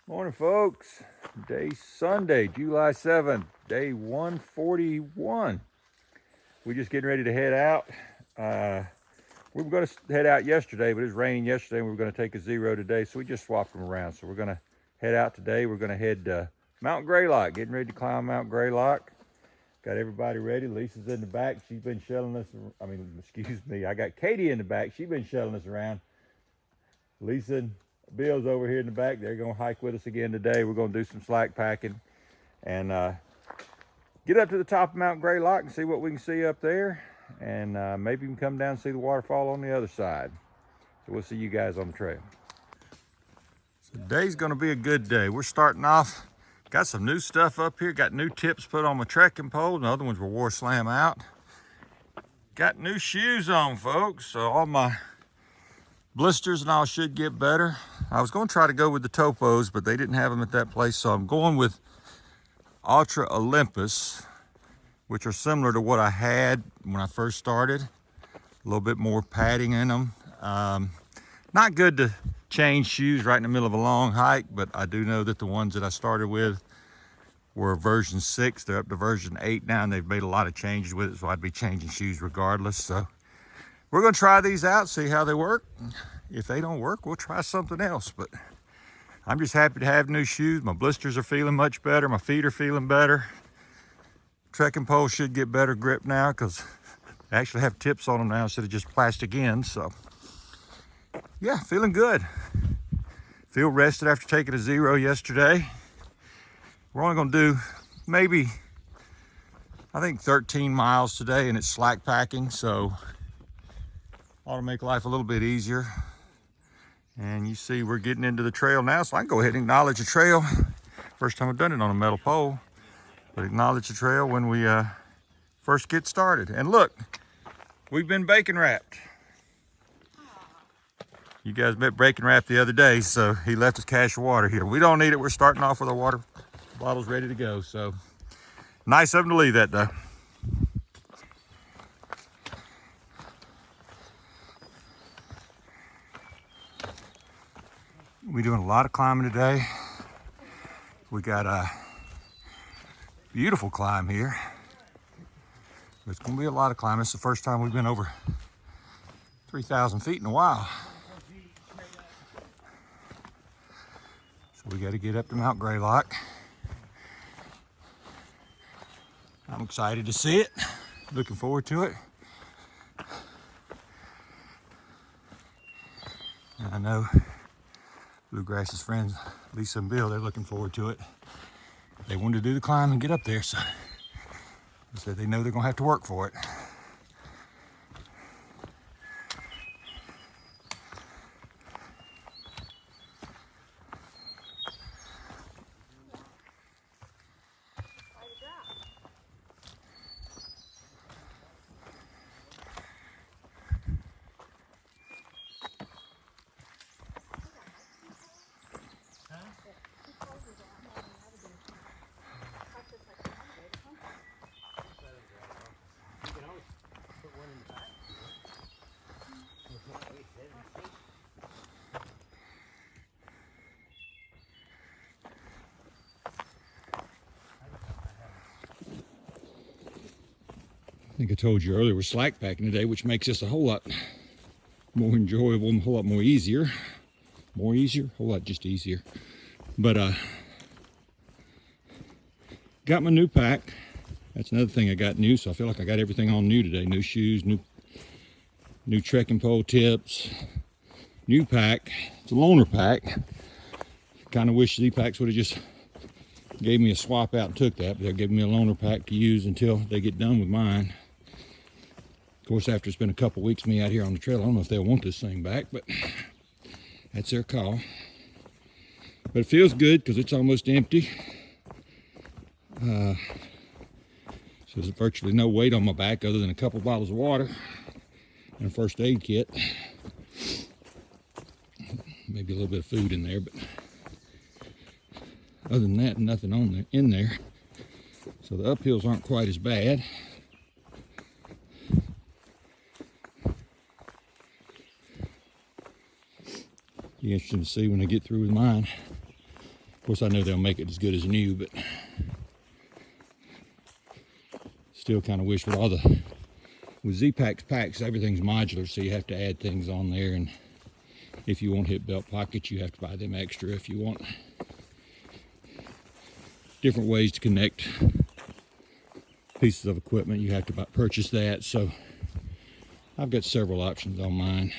Morning, folks. Today's Sunday, July 7th, day 141. We're just getting ready to head out. We were going to head out yesterday, but it was raining yesterday, and we were going to take a zero today, so we just swapped them around. So we're going to head out today. We're going to head to Mount Greylock, getting ready to climb Mount Greylock. Got everybody ready. Lisa's in the back. She's been shuttling us. Excuse me. I got Katie in the back. She's been shuttling us around. Lisa and Bill's over here in the back. They're going to hike with us again today. We're going to do some slack packing and get up to the top of Mount Greylock and see what we can see up there. And maybe we can come down and see the waterfall on the other side. So we'll see you guys on the trail. So today's going to be a good day. We're starting off. Got some new stuff up here. Got new tips put on my trekking pole. And the other ones were wore slam out. Got new shoes on, folks. So all my blisters and all should get better. I was going to try to go with the Topos, but they didn't have them at that place, so I'm going with Ultra Olympus, which are similar to what I had when I first started. A little bit more padding in them. Not good to change shoes right in the middle of a long hike, but I do know that the ones that I started with were version 6. They're up to version 8 now, and they've made a lot of changes with it, so I'd be changing shoes regardless. So we're going to try these out, see how they work. If they don't work, we'll try something else. But I'm just happy to have new shoes. My blisters are feeling much better. My feet are feeling better. Trekking pole should get better grip now because I actually have tips on them now instead of just plastic ends. So yeah, feeling good. Feel rested after taking a zero yesterday. We're only going to do maybe, I think 13 miles today, and it's slack packing. So ought to make life a little bit easier. And you see we're getting into the trail now, so I can go ahead and acknowledge the trail. First time I've done it on a metal pole, but acknowledge the trail when we first get started. And look, we've been bacon wrapped. You guys met bacon wrap the other day, so he left his cache of water here. We don't need it. We're starting off with our water bottles ready to go. So nice of him to leave that though. We're doing a lot of climbing today. We got a beautiful climb here. It's gonna be a lot of climbing. It's the first time we've been over 3,000 feet in a while. So we gotta get up to Mount Greylock. I'm excited to see it. Looking forward to it. And I know Bluegrass's friends, Lisa and Bill, they're looking forward to it. They wanted to do the climb and get up there, so they said they know they're gonna have to work for it. I think I told you earlier we're slack packing today, which makes this a whole lot more enjoyable and a whole lot more easier. More easier? A whole lot just easier. But got my new pack. That's another thing I got new, so I feel like I got everything on new today. New shoes, new trekking pole tips, new pack. It's a loaner pack. Kind of wish Z-Packs would have just gave me a swap out and took that, but they're giving me a loaner pack to use until they get done with mine. Of course, after it's been a couple weeks of me out here on the trail, I don't know if they'll want this thing back, but that's their call. But it feels good because it's almost empty. So there's virtually no weight on my back other than a couple bottles of water and a first aid kit. Maybe a little bit of food in there, but other than that, nothing on there, in there. So the uphills aren't quite as bad. Be interesting to see when I get through with mine. course, I know they'll make it as good as new, but still kind of wish with Z-Packs packs, everything's modular, so you have to add things on there, and if you want hip belt pockets, you have to buy them extra. If you want different ways to connect pieces of equipment, you have to purchase that. So I've got several options on mine,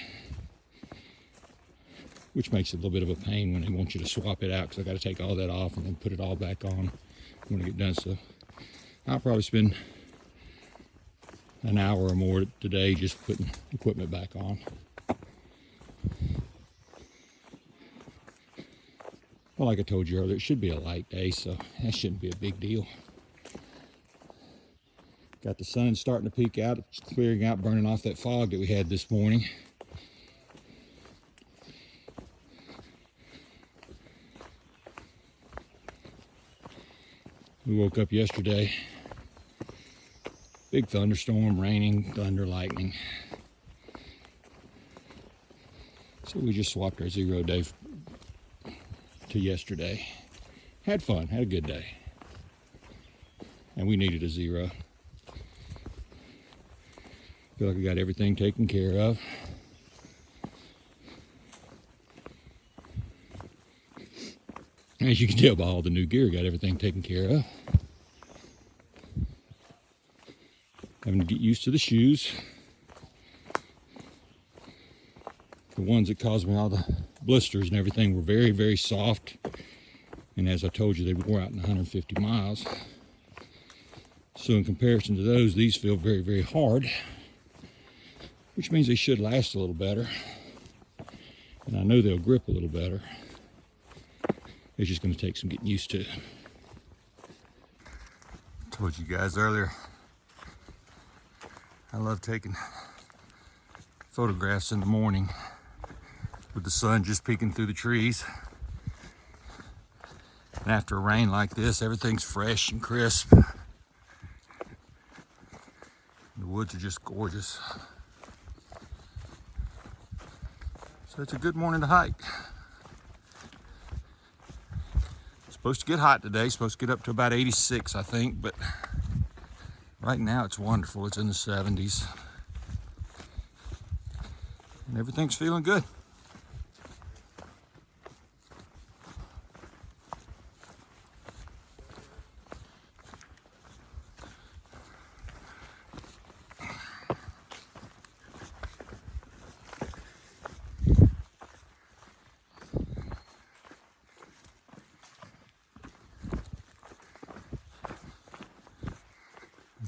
which makes it a little bit of a pain when they want you to swap it out, because I got to take all that off and then put it all back on when I get done. So I'll probably spend an hour or more today just putting equipment back on. Well, like I told you earlier, it should be a light day, so that shouldn't be a big deal. Got the sun starting to peek out. It's clearing out, burning off that fog that we had this morning. We woke up yesterday, big thunderstorm, raining, thunder, lightning. So we just swapped our 0 day to yesterday. Had fun, had a good day. And we needed a 0. Feel like we got everything taken care of. As you can tell by all the new gear, got everything taken care of. Having to get used to the shoes. The ones that caused me all the blisters and everything were very, very soft. And as I told you, they wore out in 150 miles. So in comparison to those, these feel very, very hard, which means they should last a little better. And I know they'll grip a little better. It's just going to take some getting used to. I told you guys earlier, I love taking photographs in the morning with the sun just peeking through the trees. And after a rain like this, everything's fresh and crisp. The woods are just gorgeous. So it's a good morning to hike. Supposed to get hot today, supposed to get up to about 86, I think, but right now it's wonderful. It's in the 70s. And everything's feeling good.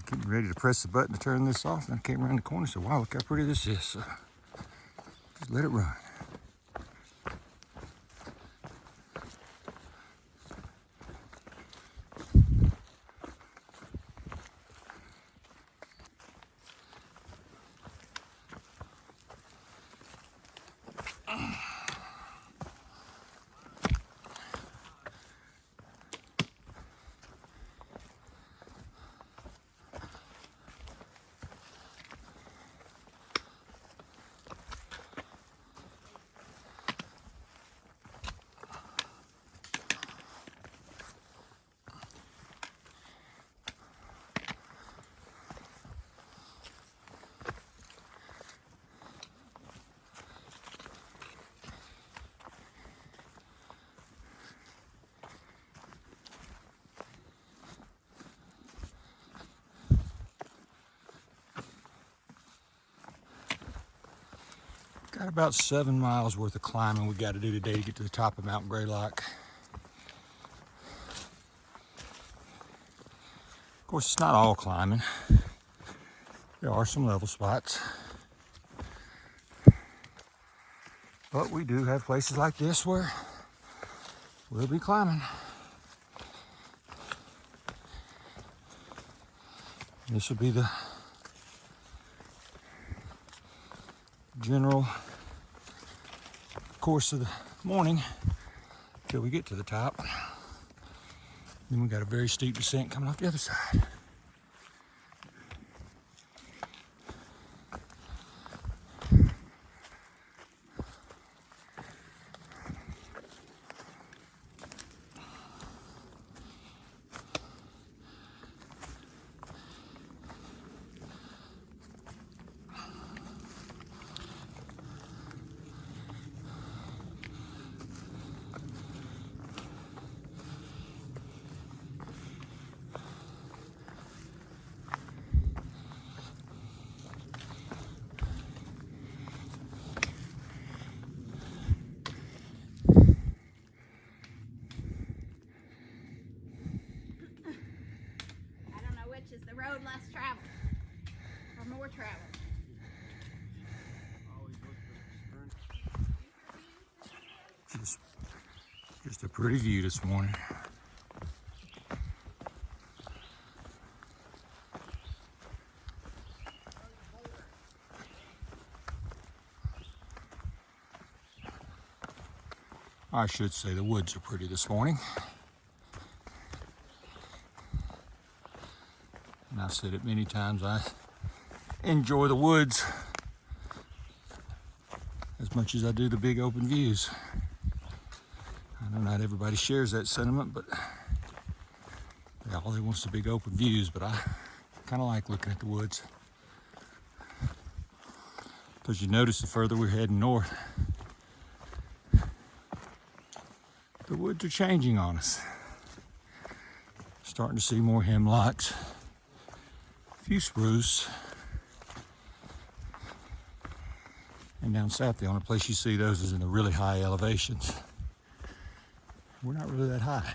Getting ready to press the button to turn this off, and I came around the corner and said, wow, look how pretty this is. So just let it run. Got about 7 miles worth of climbing we got to do today to get to the top of Mount Greylock. Of course, it's not all climbing. There are some level spots. But we do have places like this where we'll be climbing. This will be the general course of the morning till we get to the top. Then we got a very steep descent coming off the other side. road less traveled. Or more traveled. Just a pretty view this morning. I should say the woods are pretty this morning. And I've said it many times, I enjoy the woods as much as I do the big open views. I know not everybody shares that sentiment, but all they wants the big open views, but I kind of like looking at the woods. Because you notice the further we're heading north, the woods are changing on us. Starting to see more hemlocks, a few spruce. And down south, the only place you see those is in the really high elevations. We're not really that high.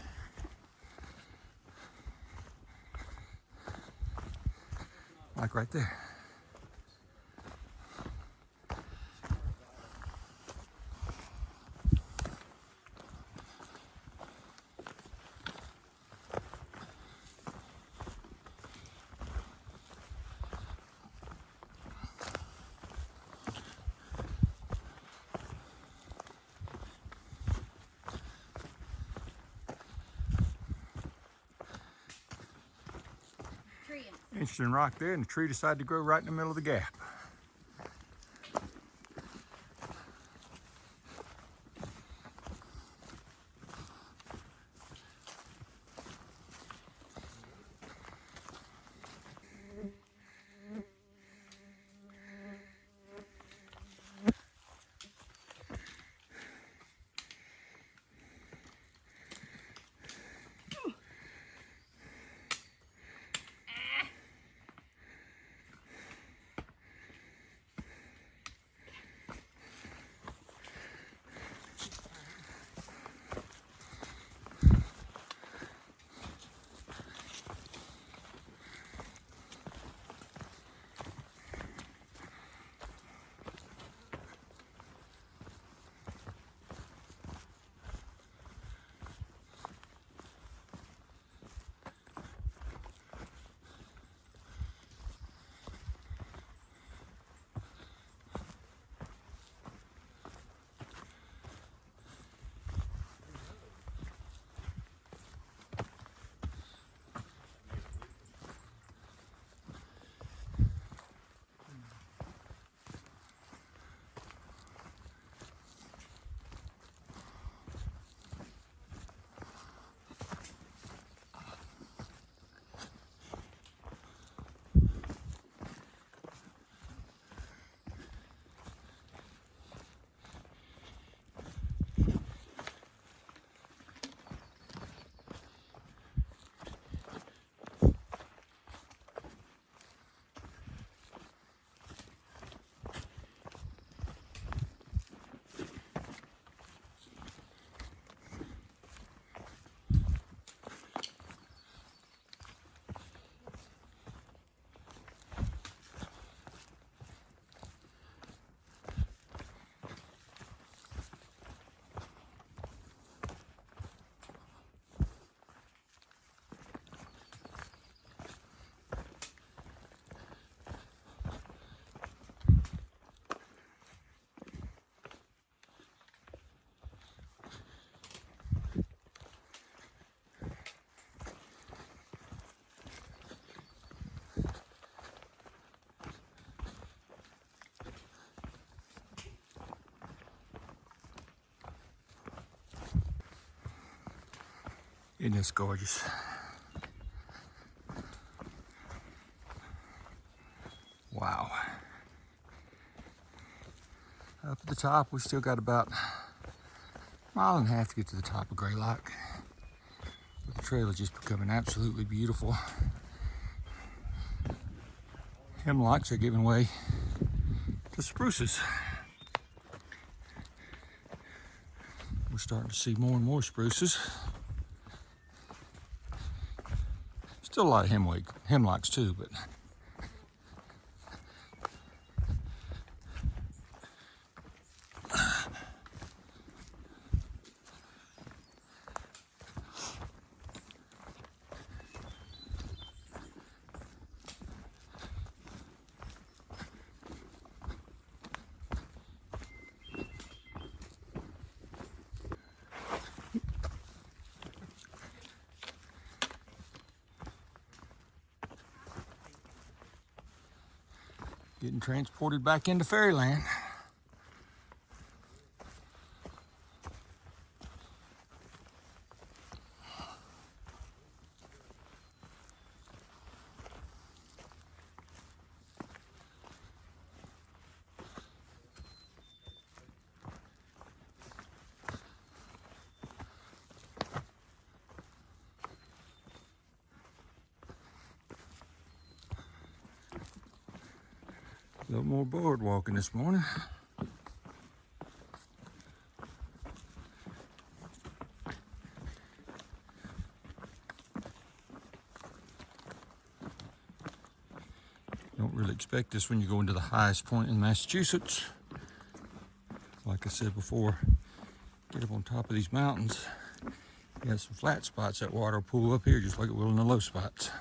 Like right there. Interesting rock there, and the tree decided to grow right in the middle of the gap. Isn't this gorgeous? Wow. Up at the top, we still got about a mile and a half to get to the top of Greylock. But the trail is just becoming absolutely beautiful. Hemlocks are giving way to spruces. We're starting to see more and more spruces. Still a lot of hemlocks too, but getting transported back into fairyland. A little more board walking this morning. Don't really expect this when you go into the highest point in Massachusetts. Like I said before, get up on top of these mountains. You have some flat spots, that water will pool up here just like it will in the low spots.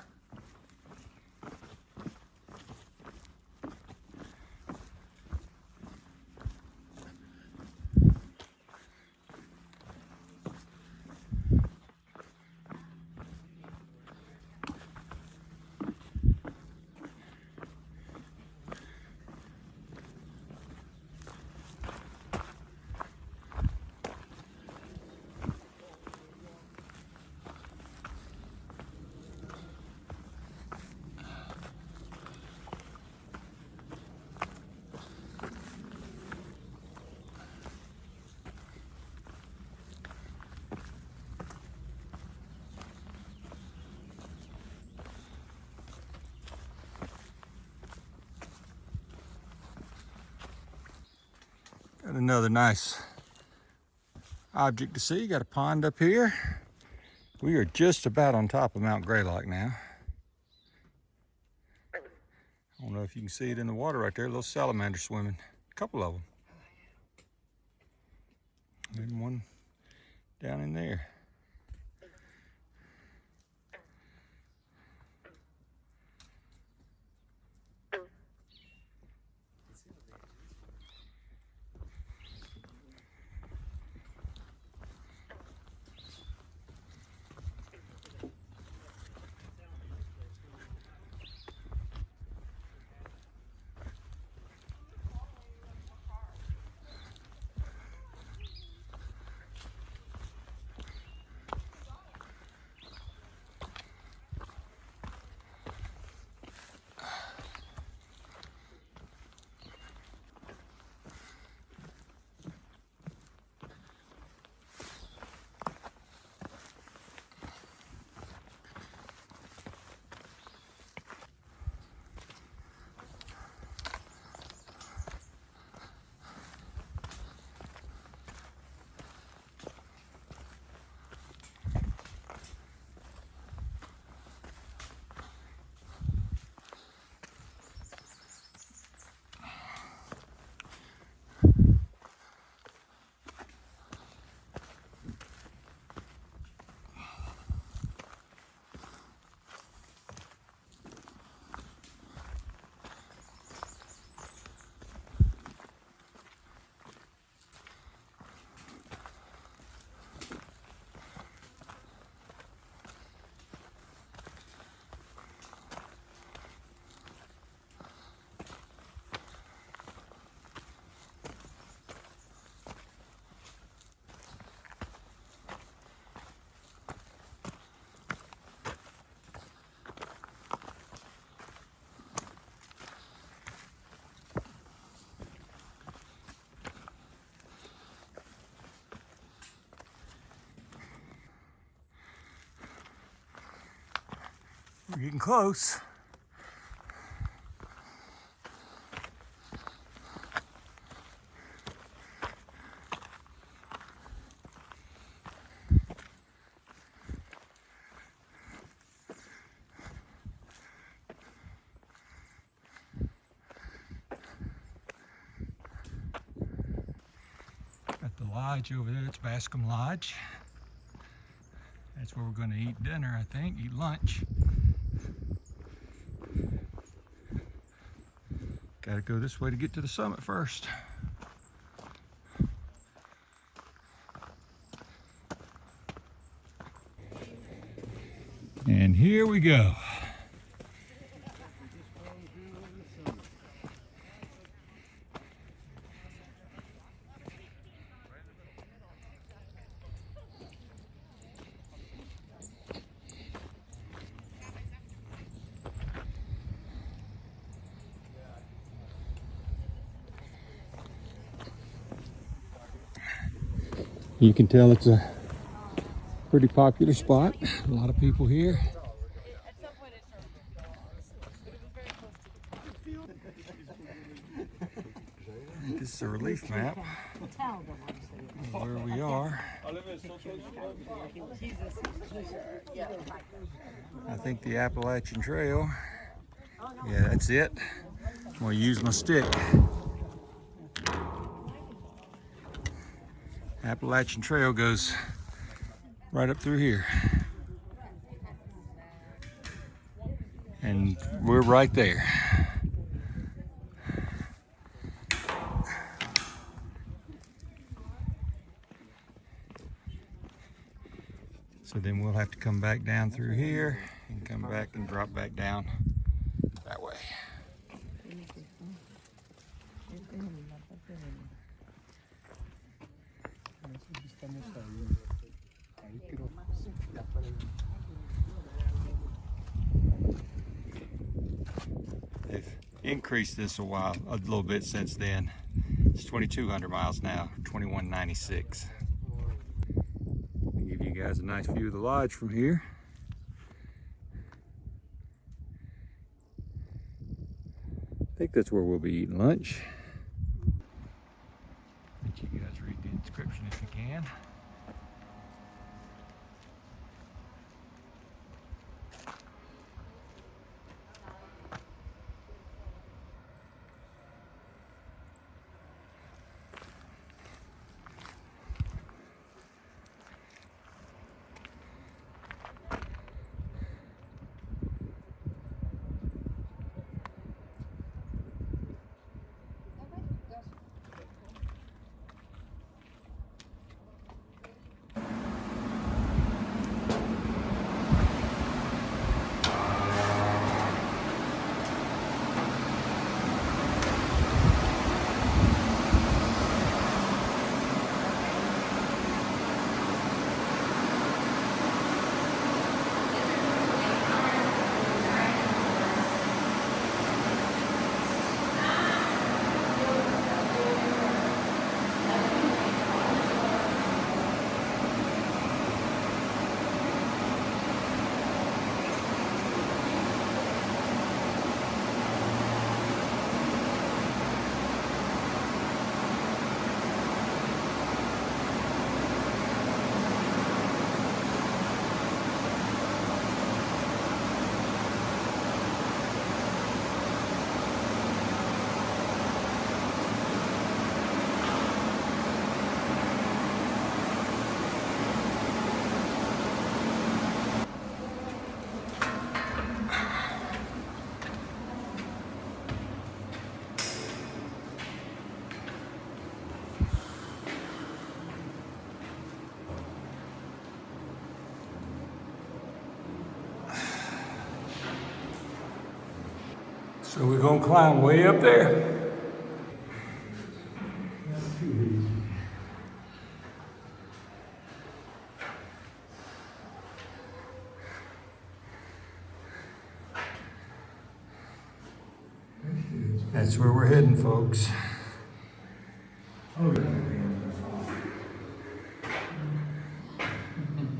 Got another nice object to see. Got a pond up here. We are just about on top of Mount Greylock now. I don't know if you can see it in the water right there. Little salamanders swimming. A couple of them. And one down in there. We're getting close. lodge over there. It's Bascom Lodge. That's where we're going to eat dinner, I think, eat lunch. Got to go this way to get to the summit first. And here we go. You can tell it's a pretty popular spot. A lot of people here. This is a relief map of where we are. I think the Appalachian Trail. Yeah, that's it. I'm going to use my stick. Appalachian Trail goes right up through here. And we're right there. So then we'll have to come back down through here and come back and drop back down that way. They've increased this a little bit since then. It's 2,200 miles now, 2,196. Give you guys a nice view of the lodge from here. I think that's where we'll be eating lunch. Let you guys read the inscription if you can. So we're gonna climb way up there. That's where we're heading, folks. Oh, yeah.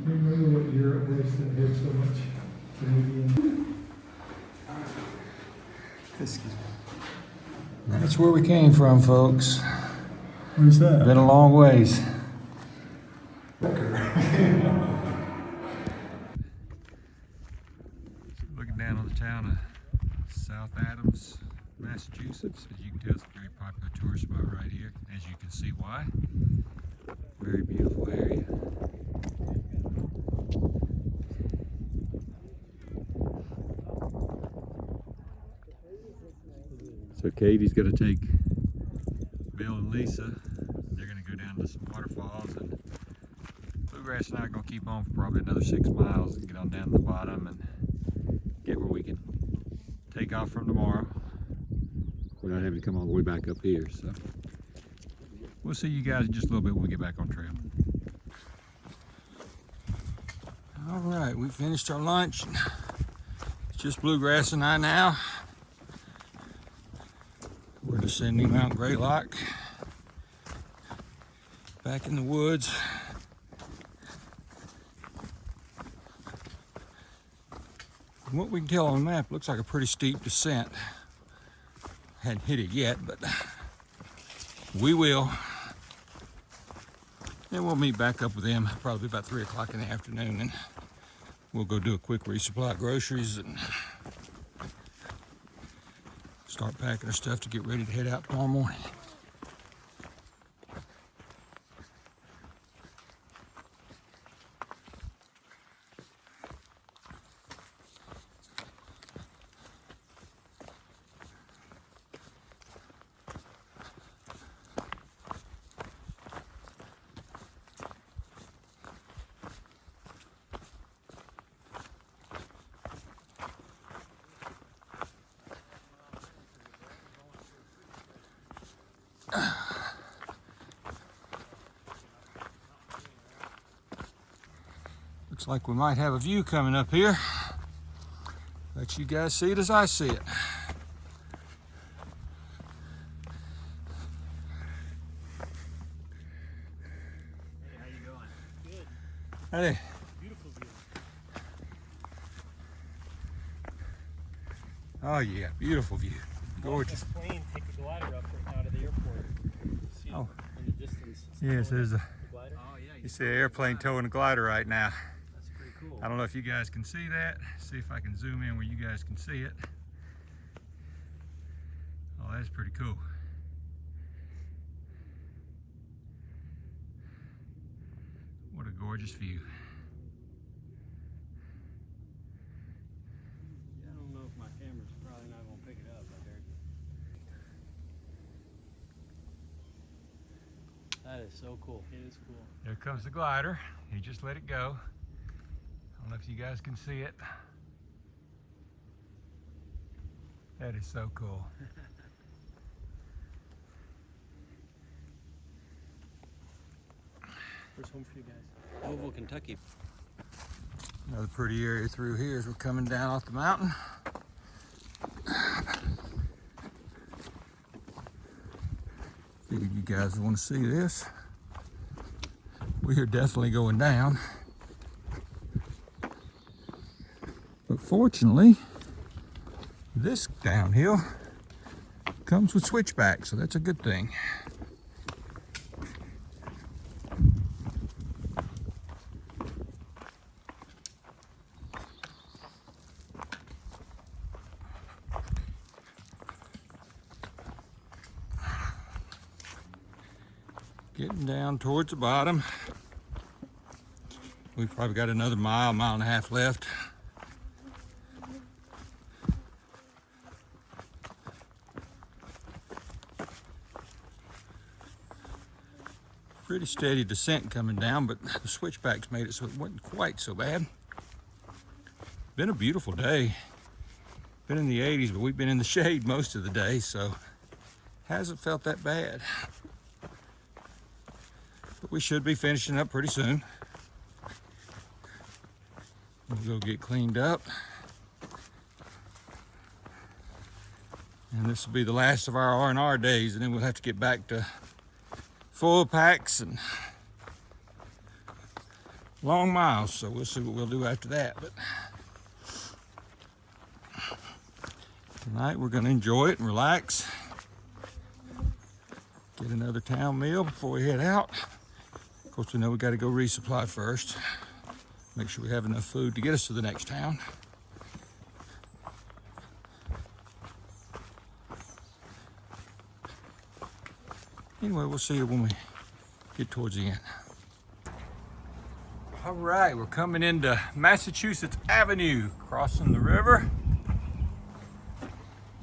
Remember what year it was that had so much Canadian? That's where we came from, folks. Where's that? Been a long ways. Looking down on the town of South Adams, Massachusetts. As you can tell, it's a very popular tourist spot right here. As you can see why. Very beautiful area. So Katie's gonna take Bill and Lisa. They're gonna go down to some waterfalls, and Bluegrass and I are gonna keep on for probably another 6 miles and get on down to the bottom and get where we can take off from tomorrow without having to come all the way back up here. So we'll see you guys in just a little bit when we get back on trail. All right, we finished our lunch. It's just Bluegrass and I now. We're descending Mount Greylock, back in the woods. From what we can tell on the map, looks like a pretty steep descent. Hadn't hit it yet, but we will. And we'll meet back up with them probably about 3 o'clock in the afternoon, and we'll go do a quick resupply of groceries and start packing our stuff to get ready to head out tomorrow morning. Looks like we might have a view coming up here. Let you guys see it as I see it. Hey, how you going? Good. Hey. Beautiful view. Oh yeah, beautiful view. Gorgeous. Watch this plane take a glider up right now to the airport. See Oh. in the distance. Yes, there's a. The glider? Oh yeah. You see an airplane towing a glider right now. That's pretty cool. I don't know if you guys can see that. See if I can zoom in where you guys can see it. Oh, that's pretty cool. What a gorgeous view. Yeah, I don't know if my camera's probably not gonna pick it up. That is so cool. It is cool. There comes the glider. He just let it go. I don't know if you guys can see it. That is so cool. Where's home for you guys? Louisville, Kentucky. Another pretty area through here as we're coming down off the mountain. Figured you guys want to see this. We are definitely going down. But fortunately, this downhill comes with switchbacks, so that's a good thing. Getting down towards the bottom. We've probably got another mile and a half left. Pretty steady descent coming down, but the switchbacks made it so it wasn't quite so bad. Been a beautiful day. Been in the 80s, but we've been in the shade most of the day, so hasn't felt that bad. But we should be finishing up pretty soon. We'll go get cleaned up. And this will be the last of our R&R days, and then we'll have to get back to full packs and long miles. So we'll see what we'll do after that. But tonight we're gonna enjoy it and relax. Get another town meal before we head out. Of course, we know we gotta go resupply first. Make sure we have enough food to get us to the next town. Anyway, we'll see you when we get towards the end. All right, we're coming into Massachusetts Avenue, crossing the river.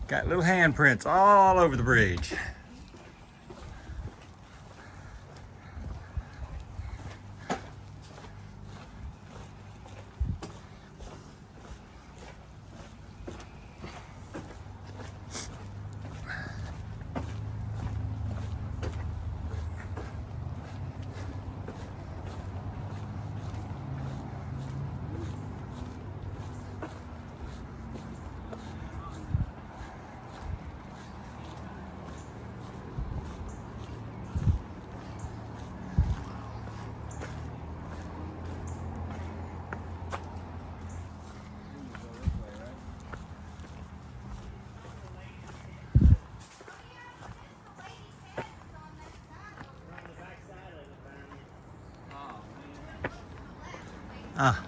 Got little handprints all over the bridge. Ah.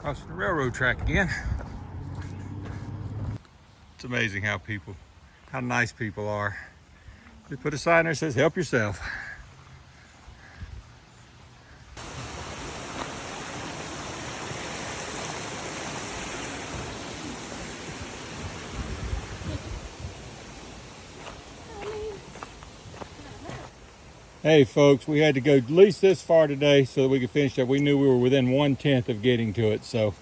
Crossing the railroad track again. It's amazing how nice people are. They put a sign there that says, help yourself. Hey folks, we had to go at least this far today so that we could finish up. We knew we were within 1/10 of getting to it, so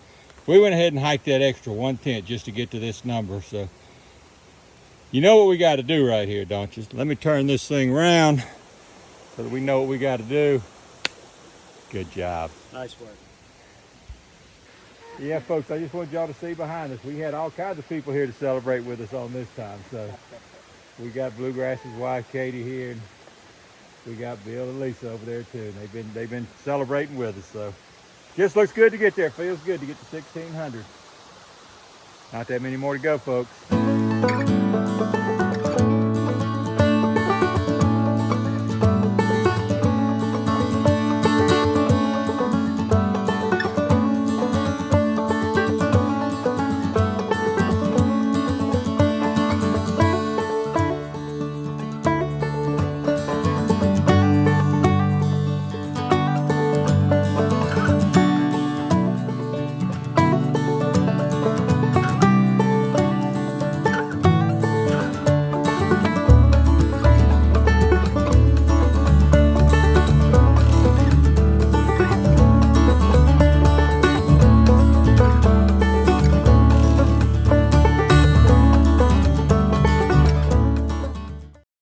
we went ahead and hiked that extra 1/10 just to get to this number. So you know what we got to do right here, don't you? Let me turn this thing around so that we know what we got to do. Good job. Nice work. Yeah, folks, I just wanted y'all to see behind us. We had all kinds of people here to celebrate with us on this time. So we got Bluegrass's wife, Katie, here, and we got Bill and Lisa over there too. And they've been celebrating with us. So just looks good to get there. Feels good to get to 1,600. Not that many more to go, folks.